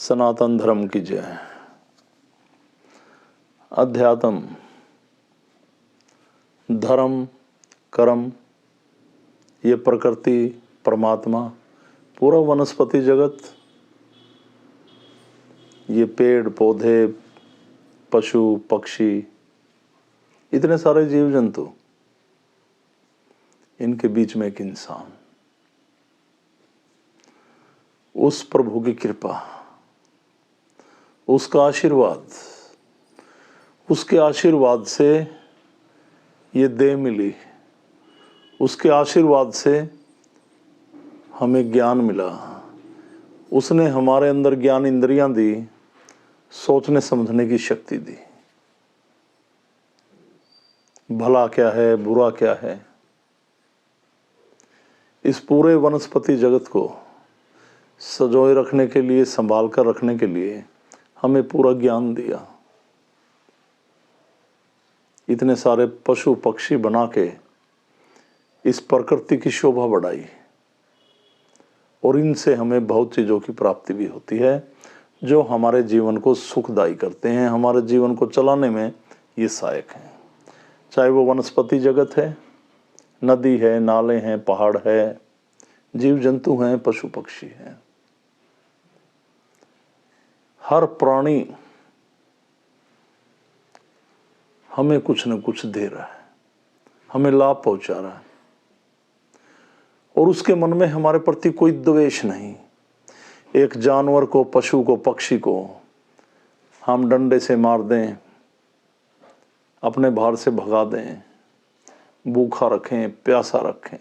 सनातन धर्म की जय। अध्यात्म, धर्म, कर्म, ये प्रकृति, परमात्मा, पूरा वनस्पति जगत, ये पेड़ पौधे, पशु पक्षी, इतने सारे जीव जंतु, इनके बीच में एक इंसान, उस प्रभु की कृपा, उसका आशीर्वाद, उसके आशीर्वाद से ये देह मिली, उसके आशीर्वाद से हमें ज्ञान मिला, उसने हमारे अंदर ज्ञान इंद्रियां दी, सोचने समझने की शक्ति दी। भला क्या है, बुरा क्या है, इस पूरे वनस्पति जगत को सजोए रखने के लिए, संभाल कर रखने के लिए हमें पूरा ज्ञान दिया। इतने सारे पशु पक्षी बना के इस प्रकृति की शोभा बढ़ाई, और इनसे हमें बहुत चीज़ों की प्राप्ति भी होती है जो हमारे जीवन को सुखदायी करते हैं, हमारे जीवन को चलाने में ये सहायक हैं। चाहे वो वनस्पति जगत है, नदी है, नाले हैं, पहाड़ है, जीव जंतु हैं, पशु पक्षी हैं, हर प्राणी हमें कुछ न कुछ दे रहा है, हमें लाभ पहुंचा रहा है, और उसके मन में हमारे प्रति कोई द्वेष नहीं। एक जानवर को, पशु को, पक्षी को हम डंडे से मार दें, अपने बाहर से भगा दें, भूखा रखें, प्यासा रखें,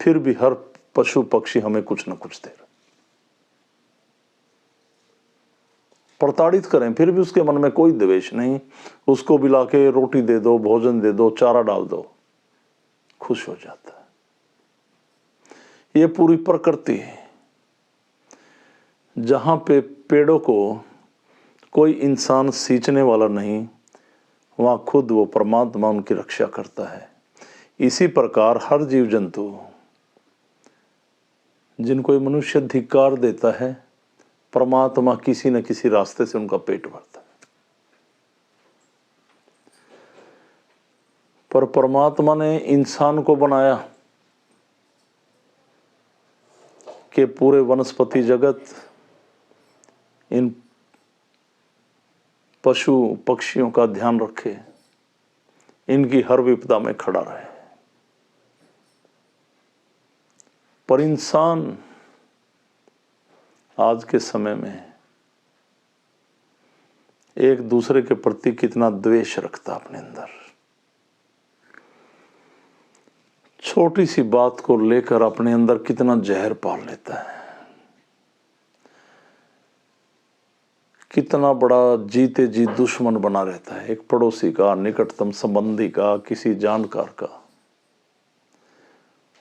फिर भी हर पशु पक्षी हमें कुछ न कुछ दे रहा। प्रताड़ित करें फिर भी उसके मन में कोई द्वेष नहीं, उसको बिला के रोटी दे दो, भोजन दे दो, चारा डाल दो, खुश हो जाता है। ये पूरी प्रकृति है। जहां पे पेड़ों को कोई इंसान सींचने वाला नहीं, वहां खुद वो परमात्मा उनकी रक्षा करता है। इसी प्रकार हर जीव जंतु जिनको ये मनुष्य धिक्कार देता है, परमात्मा किसी न किसी रास्ते से उनका पेट भरता है। पर परमात्मा ने इंसान को बनाया कि पूरे वनस्पति जगत, इन पशु पक्षियों का ध्यान रखे, इनकी हर विपदा में खड़ा रहे। पर इंसान आज के समय में एक दूसरे के प्रति कितना द्वेष रखता अपने अंदर, छोटी सी बात को लेकर अपने अंदर कितना जहर पाल लेता है, कितना बड़ा जीते जी दुश्मन बना रहता है, एक पड़ोसी का, निकटतम संबंधी का, किसी जानकार का।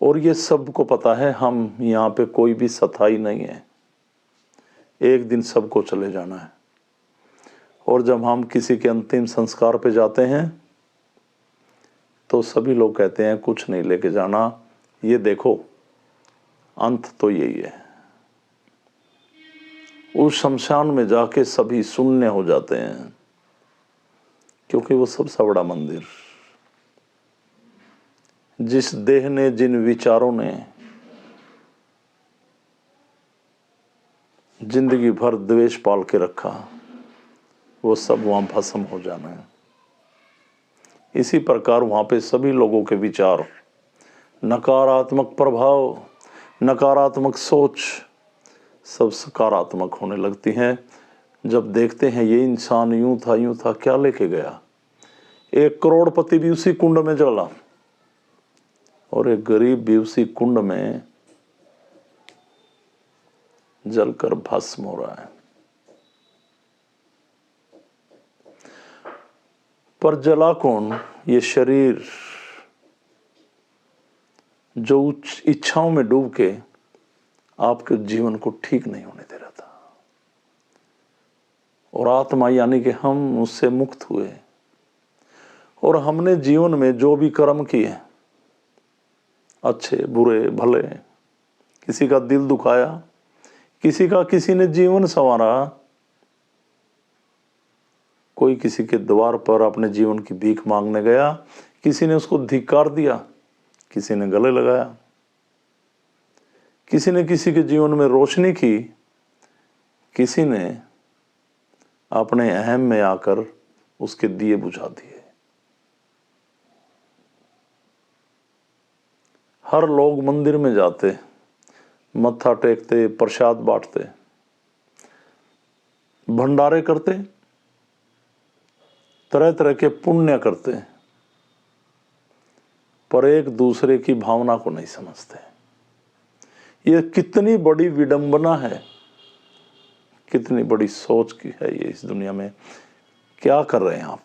और ये सबको पता है हम यहाँ पे कोई भी सथाई नहीं है, एक दिन सबको चले जाना है। और जब हम किसी के अंतिम संस्कार पे जाते हैं तो सभी लोग कहते हैं कुछ नहीं लेके जाना, ये देखो अंत तो यही है। उस शमशान में जाके सभी शून्य हो जाते हैं, क्योंकि वो सबसे बड़ा मंदिर, जिस देह ने, जिन विचारों ने जिंदगी भर द्वेष पाल के रखा, वो सब वहां भस्म हो जाना है। इसी प्रकार वहां पे सभी लोगों के विचार, नकारात्मक प्रभाव, नकारात्मक सोच सब सकारात्मक होने लगती हैं। जब देखते हैं ये इंसान यूं था, क्या लेके गया। एक करोड़पति भी उसी कुंड में जला, और एक गरीब भी उसी कुंड में जलकर भस्म हो रहा है। पर जला कौन? ये शरीर जो उच्च इच्छाओं में डूब के आपके जीवन को ठीक नहीं होने दे रहा था, और आत्मा यानी कि हम उससे मुक्त हुए, और हमने जीवन में जो भी कर्म किए, अच्छे बुरे भले, किसी का दिल दुखाया, किसी ने जीवन संवारा, कोई किसी के द्वार पर अपने जीवन की भीख मांगने गया, किसी ने उसको धिक्कार दिया, किसी ने गले लगाया, किसी ने किसी के जीवन में रोशनी की, किसी ने अपने अहम में आकर उसके दिए बुझा दिए। हर लोग मंदिर में जाते, मत्था टेकते, प्रसाद बांटते, भंडारे करते, तरह तरह के पुण्य करते, पर एक दूसरे की भावना को नहीं समझते। ये कितनी बड़ी विडंबना है, कितनी बड़ी सोच की है ये इस दुनिया में। क्या कर रहे हैं आप?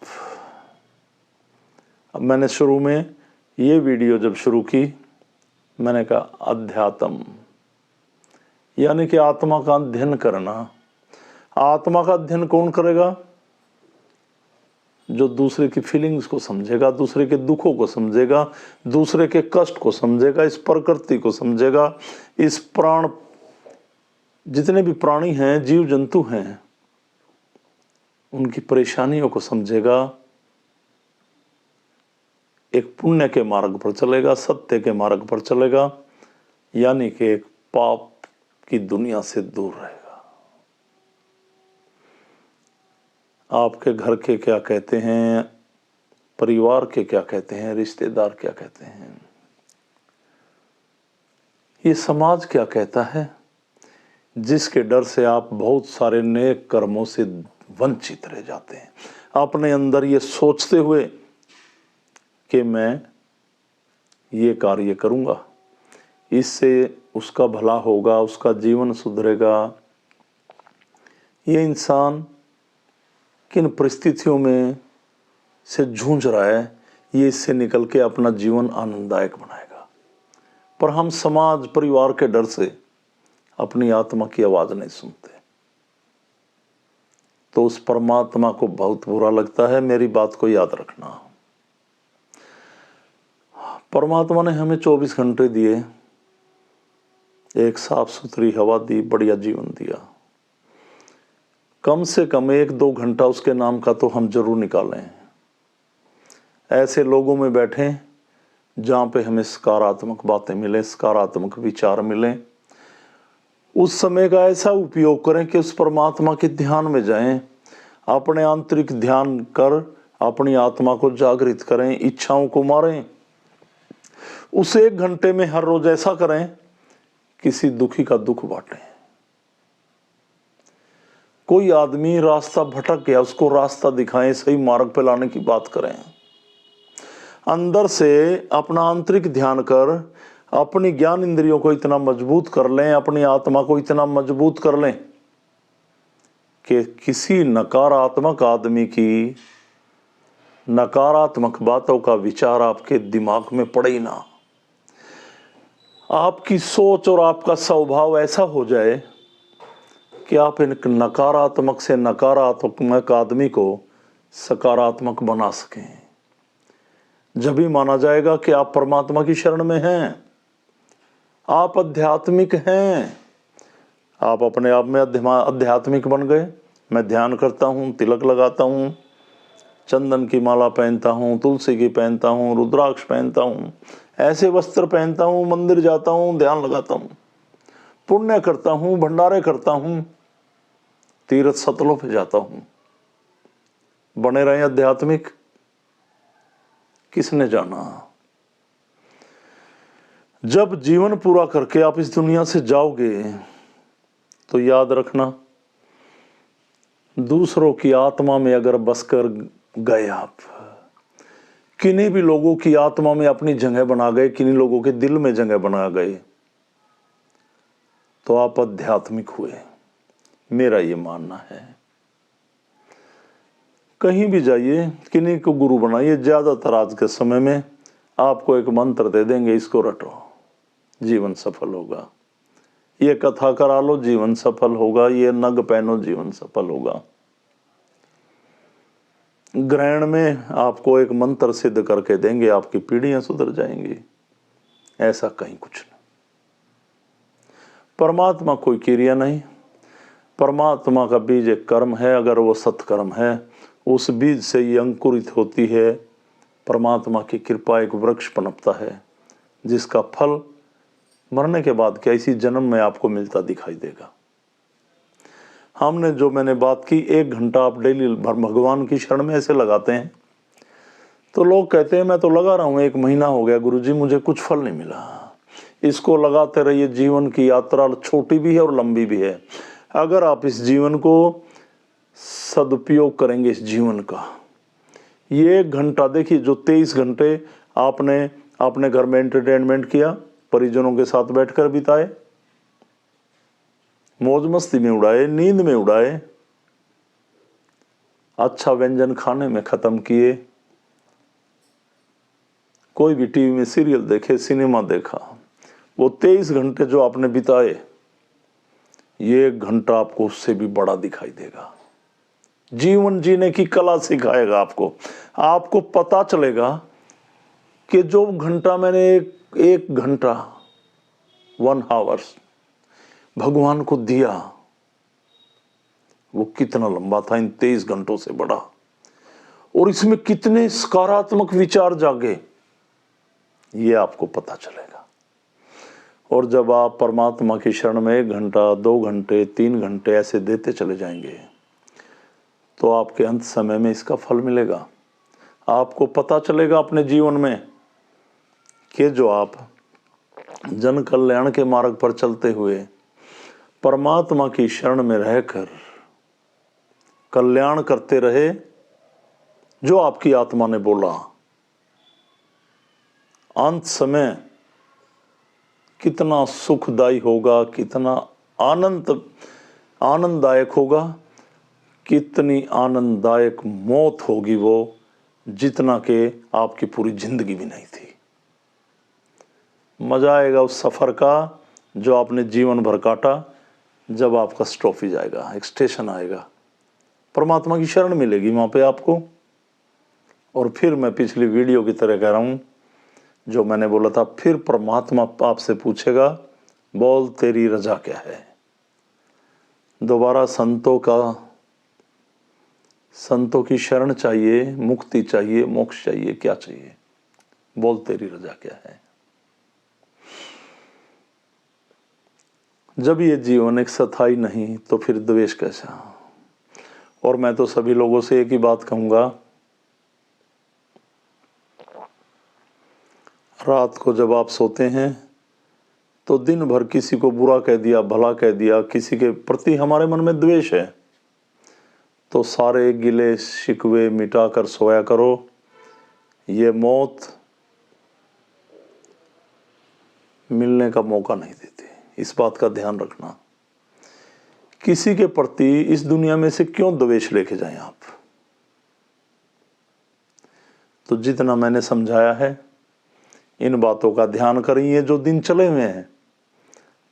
अब मैंने शुरू में ये वीडियो जब शुरू की, मैंने कहा अध्यात्म यानी कि आत्मा का अध्ययन करना। आत्मा का अध्ययन कौन करेगा? जो दूसरे की फीलिंग्स को समझेगा, दूसरे के दुखों को समझेगा, दूसरे के कष्ट को समझेगा, इस प्रकृति को समझेगा, इस प्राण, जितने भी प्राणी हैं, जीव जंतु हैं, उनकी परेशानियों को समझेगा, एक पुण्य के मार्ग पर चलेगा, सत्य के मार्ग पर चलेगा, यानी कि एक पाप की दुनिया से दूर रहेगा। आपके घर के क्या कहते हैं, परिवार के क्या कहते हैं, रिश्तेदार क्या कहते हैं, ये समाज क्या कहता है, जिसके डर से आप बहुत सारे नेक कर्मों से वंचित रह जाते हैं, अपने अंदर ये सोचते हुए कि मैं ये कार्य करूंगा, इससे उसका भला होगा, उसका जीवन सुधरेगा। ये इंसान किन परिस्थितियों में से जूझ रहा है, ये इससे निकल के अपना जीवन आनंददायक बनाएगा। पर हम समाज, परिवार के डर से अपनी आत्मा की आवाज नहीं सुनते, तो उस परमात्मा को बहुत बुरा लगता है। मेरी बात को याद रखना, परमात्मा ने हमें 24 घंटे दिए, एक साफ सुथरी हवा दी, बढ़िया जीवन दिया। कम से कम 1-2 घंटा उसके नाम का तो हम जरूर निकालें। ऐसे लोगों में बैठें जहाँ पे हमें सकारात्मक बातें मिले, सकारात्मक विचार मिले। उस समय का ऐसा उपयोग करें कि उस परमात्मा के ध्यान में जाएं, अपने आंतरिक ध्यान कर अपनी आत्मा को जागृत करें, इच्छाओं को मारें। उस 1 घंटे में हर रोज ऐसा करें, किसी दुखी का दुख बांटें। कोई आदमी रास्ता भटक गया, उसको रास्ता दिखाएं, सही मार्ग पे लाने की बात करें। अंदर से अपना आंतरिक ध्यान कर अपनी ज्ञान इंद्रियों को इतना मजबूत कर लें, अपनी आत्मा को इतना मजबूत कर लें कि किसी नकारात्मक आदमी की नकारात्मक बातों का विचार आपके दिमाग में पड़े ही ना। आपकी सोच और आपका स्वभाव ऐसा हो जाए कि आप इन नकारात्मक से नकारात्मक आदमी को सकारात्मक बना सकें। जब भी माना जाएगा कि आप परमात्मा की शरण में हैं, आप आध्यात्मिक हैं, आप अपने आप में आध्यात्मिक बन गए। मैं ध्यान करता हूँ, तिलक लगाता हूँ, चंदन की माला पहनता हूँ, तुलसी की पहनता हूँ, रुद्राक्ष पहनता हूँ, ऐसे वस्त्र पहनता हूँ, मंदिर जाता हूँ, ध्यान लगाता हूँ, पुण्य करता हूँ, भंडारे करता हूँ, तीर्थ स्थलों पे जाता हूँ। बने रहे आध्यात्मिक, किसने जाना। जब जीवन पूरा करके आप इस दुनिया से जाओगे तो याद रखना, दूसरों की आत्मा में अगर बसकर गए आप, किन्हीं भी लोगों की आत्मा में अपनी जगह बना गए, किन्हीं लोगों के दिल में जगह बना गए, तो आप आध्यात्मिक हुए। मेरा ये मानना है। कहीं भी जाइए, किन्हीं को गुरु बनाइए। ज्यादातर आज के समय में आपको एक मंत्र दे देंगे, इसको रटो, जीवन सफल होगा। ये कथा करा लो, जीवन सफल होगा। ये नग पहनो, जीवन सफल होगा। ग्रहण में आपको एक मंत्र सिद्ध करके देंगे, आपकी पीढ़ियां सुधर जाएंगी। ऐसा कहीं कुछ नहीं। परमात्मा कोई क्रिया नहीं, परमात्मा का बीज एक कर्म है। अगर वो सत्कर्म है, उस बीज से ये अंकुरित होती है। परमात्मा की कृपा एक वृक्ष पनपता है, जिसका फल मरने के बाद कैसी जन्म में आपको मिलता दिखाई देगा। हमने जो मैंने बात की, 1 घंटा आप डेली भगवान की शरण में ऐसे लगाते हैं, तो लोग कहते हैं मैं तो लगा रहा हूँ 1 महीना हो गया गुरुजी, मुझे कुछ फल नहीं मिला। इसको लगाते रहिए। जीवन की यात्रा छोटी भी है और लंबी भी है। अगर आप इस जीवन को सदुपयोग करेंगे, इस जीवन का ये 1 घंटा देखिए, जो 23 घंटे आपने अपने घर में एंटरटेनमेंट किया, परिजनों के साथ बैठकर बिताए, मौज मस्ती में उड़ाए, नींद में उड़ाए, अच्छा व्यंजन खाने में खत्म किए, कोई भी टीवी में सीरियल देखे, सिनेमा देखा, वो 23 घंटे जो आपने बिताए, ये 1 घंटा आपको उससे भी बड़ा दिखाई देगा। जीवन जीने की कला सिखाएगा आपको। आपको पता चलेगा कि जो घंटा मैंने एक घंटा 1 आवर्स भगवान को दिया, वो कितना लंबा था इन 23 घंटों से बड़ा, और इसमें कितने सकारात्मक विचार जागे, ये आपको पता चलेगा। और जब आप परमात्मा की शरण में 1 घंटा, 2 घंटे, 3 घंटे ऐसे देते चले जाएंगे, तो आपके अंत समय में इसका फल मिलेगा। आपको पता चलेगा अपने जीवन में कि जो आप जन कल्याण के मार्ग पर चलते हुए परमात्मा की शरण में रहकर कल्याण करते रहे, जो आपकी आत्मा ने बोला, अंत समय कितना सुखदायी होगा, कितना आनंददायक होगा, कितनी आनंददायक मौत होगी वो, जितना कि आपकी पूरी जिंदगी भी नहीं थी। मजा आएगा उस सफर का जो आपने जीवन भर काटा। जब आपका स्टॉपेज आएगा, एक स्टेशन आएगा, परमात्मा की शरण मिलेगी वहां पे आपको। और फिर मैं पिछली वीडियो की तरह कह रहा हूं, जो मैंने बोला था, फिर परमात्मा आपसे पूछेगा, बोल तेरी रजा क्या है। दोबारा संतों की शरण चाहिए, मुक्ति चाहिए, मोक्ष चाहिए, क्या चाहिए, बोल तेरी रजा क्या है। जब ये जीवन एक स्थायी नहीं, तो फिर द्वेष कैसा। और मैं तो सभी लोगों से एक ही बात कहूंगा, रात को जब आप सोते हैं तो दिन भर किसी को बुरा कह दिया, भला कह दिया, किसी के प्रति हमारे मन में द्वेष है, तो सारे गिले शिकवे मिटा कर सोया करो। ये मौत मिलने का मौका नहीं देती, इस बात का ध्यान रखना। किसी के प्रति इस दुनिया में से क्यों द्वेष लेके जाएं आप। तो जितना मैंने समझाया है, इन बातों का ध्यान करिए। जो दिन चले हुए हैं,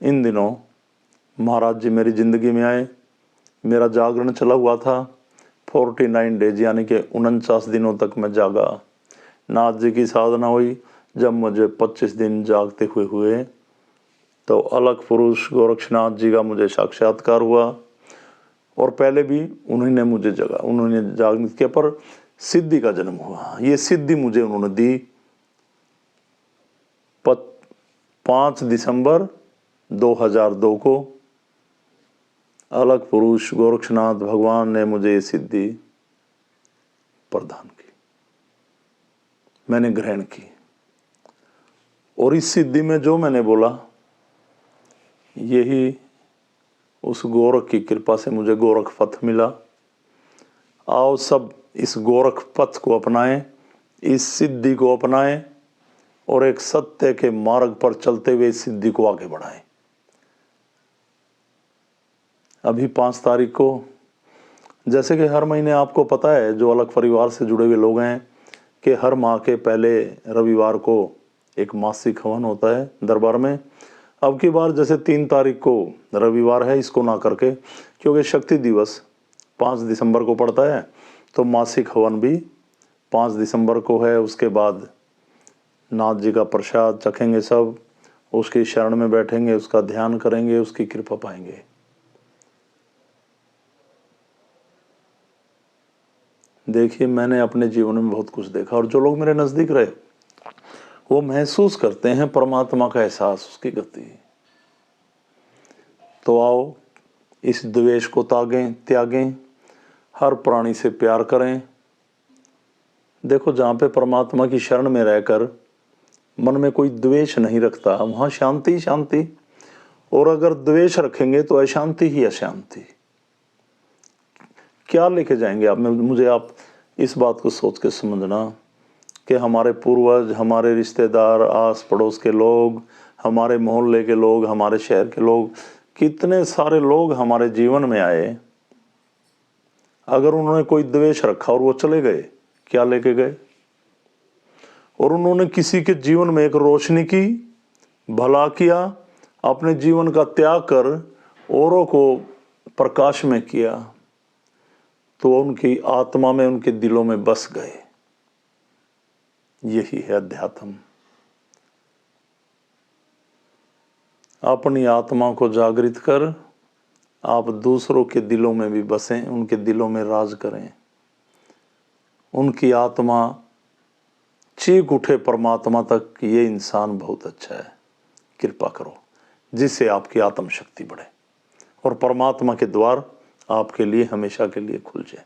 इन दिनों महाराज जी मेरी जिंदगी में आए, मेरा जागरण चला हुआ था 49 डेज, यानी कि 49 दिनों तक मैं जागा। नाथ जी की साधना हुई। जब मुझे 25 दिन जागते हुए तो अलग पुरुष गोरक्षनाथ जी का मुझे साक्षात्कार हुआ। और पहले भी उन्होंने मुझे उन्होंने जागृत किया, पर सिद्धि का जन्म हुआ। ये सिद्धि मुझे उन्होंने दी 5 दिसंबर 2002 को। अलग पुरुष गोरक्षनाथ भगवान ने मुझे ये सिद्धि प्रदान की, मैंने ग्रहण की। और इस सिद्धि में जो मैंने बोला, यही उस गोरख की कृपा से मुझे गोरख पथ मिला। आओ सब इस गोरख पथ को अपनाएं, इस सिद्धि को अपनाएं, और एक सत्य के मार्ग पर चलते हुए इस सिद्धि को आगे बढ़ाएं। अभी 5 तारीख को, जैसे कि हर महीने आपको पता है, जो अलग परिवार से जुड़े हुए लोग हैं, कि हर माह के पहले रविवार को एक मासिक हवन होता है दरबार में। अब की बार जैसे 3 तारीख को रविवार है, इसको ना करके, क्योंकि शक्ति दिवस 5 दिसंबर को पड़ता है, तो मासिक हवन भी 5 दिसंबर को है। उसके बाद नाथ जी का प्रसाद चखेंगे सब, उसकी शरण में बैठेंगे, उसका ध्यान करेंगे, उसकी कृपा पाएंगे। देखिए, मैंने अपने जीवन में बहुत कुछ देखा, और जो लोग मेरे नज़दीक रहे वो महसूस करते हैं परमात्मा का एहसास, उसकी गति। तो आओ इस द्वेष को त्यागें, हर प्राणी से प्यार करें। देखो, जहाँ पे परमात्मा की शरण में रहकर मन में कोई द्वेष नहीं रखता, वहाँ शांति ही शांति, और अगर द्वेष रखेंगे तो अशांति ही अशांति। क्या लेके जाएंगे आप? मुझे आप इस बात को सोच के समझना कि हमारे पूर्वज, हमारे रिश्तेदार, आस पड़ोस के लोग, हमारे मोहल्ले के लोग, हमारे शहर के लोग, कितने सारे लोग हमारे जीवन में आए, अगर उन्होंने कोई द्वेष रखा और वो चले गए, क्या लेके गए? और उन्होंने किसी के जीवन में एक रोशनी की, भला किया, अपने जीवन का त्याग कर औरों को प्रकाश में किया, तो उनकी आत्मा में, उनके दिलों में बस गए। यही है अध्यात्म। अपनी आत्मा को जागृत कर आप दूसरों के दिलों में भी बसें, उनके दिलों में राज करें, उनकी आत्मा चीख उठे परमात्मा तक कि ये इंसान बहुत अच्छा है, कृपा करो, जिससे आपकी आत्म शक्ति बढ़े और परमात्मा के द्वार आपके लिए हमेशा के लिए खुल जाए।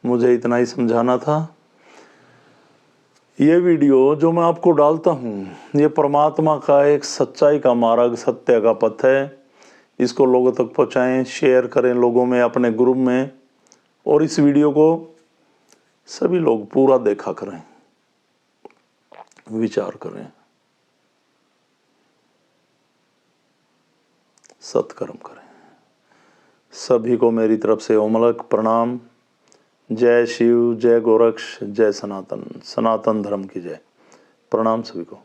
मुझे इतना ही समझाना था। ये वीडियो जो मैं आपको डालता हूँ, ये परमात्मा का एक सच्चाई का मार्ग, सत्य का पथ है। इसको लोगों तक पहुँचाएं, शेयर करें लोगों में, अपने ग्रुप में, और इस वीडियो को सभी लोग पूरा देखा करें, विचार करें, सत्कर्म करें। सभी को मेरी तरफ से ओमलक प्रणाम। जय शिव, जय गोरक्ष, जय सनातन, सनातन धर्म की जय। प्रणाम सभी को।